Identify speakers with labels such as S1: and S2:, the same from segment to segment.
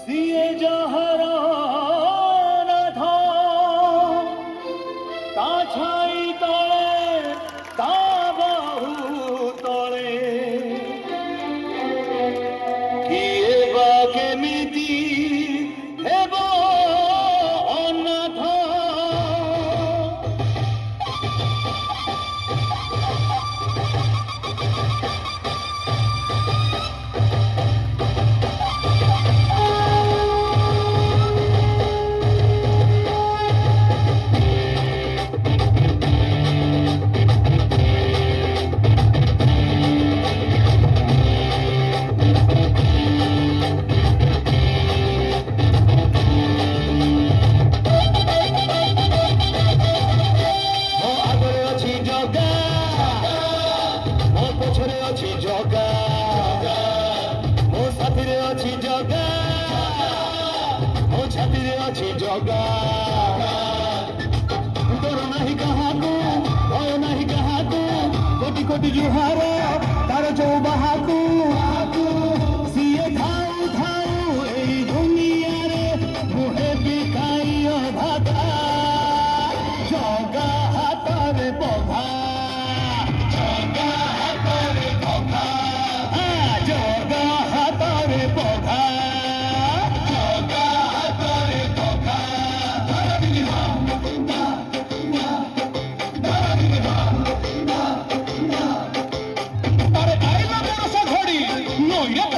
S1: ସିଏ ଯାହାର ନାଥ ତା ଛାଇ ତଳେ ତା ବାହୁ ତଳେ କିଏ ବା କେମିତି ହେବ ଅନାଥ। जगा तोर नहीं कहाकू भय नहीं कहाकू कोटि कोटि जुहार तार चौबाहाकू सीए थाऊ थाऊ एई दुनिया रे मुहे बिकाई भागा जगा हातरे बघा जगा हातरे बघा जगा हातरे बघा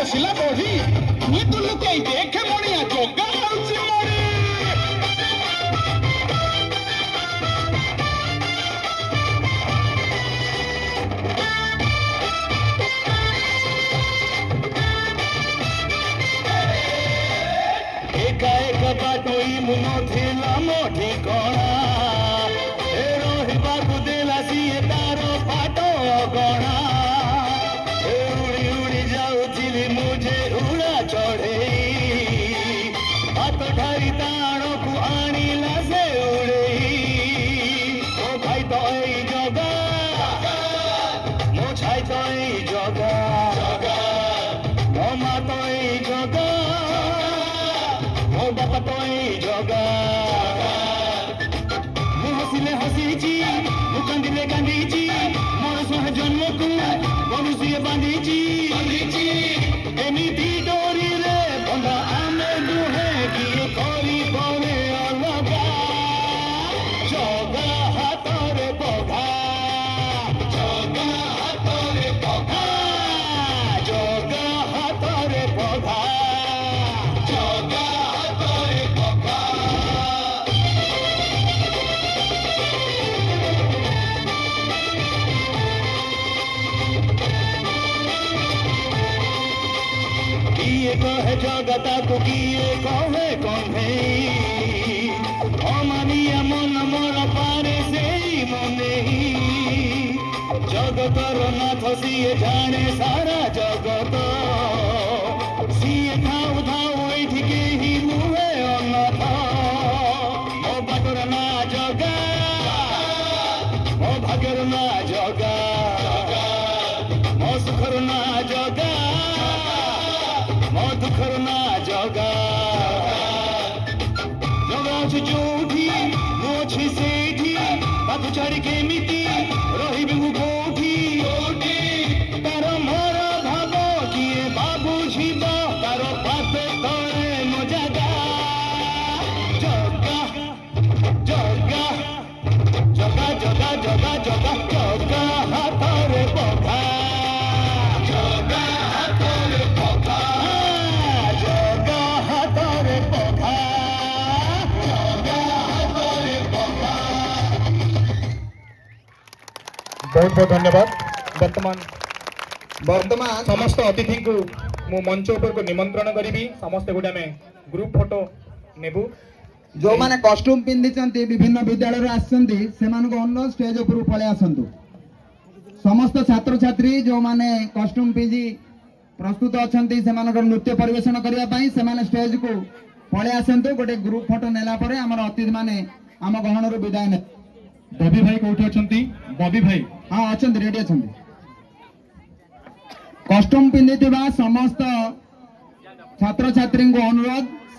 S1: शिला बोली मुई तो लुके देखे मोड़िया जोगा आउची मोड़ी एका एका बाटोई मुनो थिला मोठी कोणा ए रोहिबा को देला सिए तारो फाटो गणा मुझे उड़ा चढ़े हाथ ठाई ताणो को आनीला से उड़े ओ भाई तो ए जगा मो छाई तो ए जगा मो माँ तो ए जगा मो बापा तो ए जगा मु हसिले हसीची मु कांदिले कांदीची मोर सह जन्म को मनुष्य बांधीची एमिति डोरी रे बंधा आमे दुहे किए करी पड़े अलगा जगा हातरे बघा जगा हातरे बघा जगा हातरे बघा जगा हातरे बघा। किए कहे जगता को किए कहे कहे अमानिया मन मोर पारे से मने जगतर नाथ सिए जाने सारा जगत सिए थाऊ थाऊ एठी केही नुहे अनाथ मो बाटर ना जगा मो भाग्यर ना जगा मो सुखर ना जगा दुखर ना जगा जगा अछि जोठी मोछि सेठी बात छाड़ी केमिति रहिबे मु कोठी तार मोर भाव किए बाबू झिब तार पात तळे मो जगा जगा जगा जगा जगा जगा जगा जगा हातरे बघा जगा हातरे बघा
S2: बहुत बहुत धन्यवाद। वर्तमान समस्त अतिथि को मु मंच ऊपर को निमंत्रण करी समस्त गोटे आम ग्रुप फोटो नेबू
S3: जो माने कॉस्ट्यूम पिंधि विभिन्न विद्यालय आसछन्ती सेमान को अन्न स्टेज ऊपर पळे आसंतु समस्त छात्र छात्री जो माने कॉस्ट्यूम पिंधि प्रस्तुत अछन्ती सेमान नृत्य परिवेशन करिया पई सेमान स्टेज को पळे आसंतु गोटे ग्रुप फोटो नेला परे हमर अतिथि माने आम गहनर विदाय ने
S2: बबी भाई कोठी अछन्ती बबी भाई
S3: हाँ अछन्ती रेडी अछन्ती कॉस्ट्यूम पिंधिथिबा समस्त ଛାତ୍ରଛାତ୍ରୀଙ୍କୁ ଅନୁରୋଧ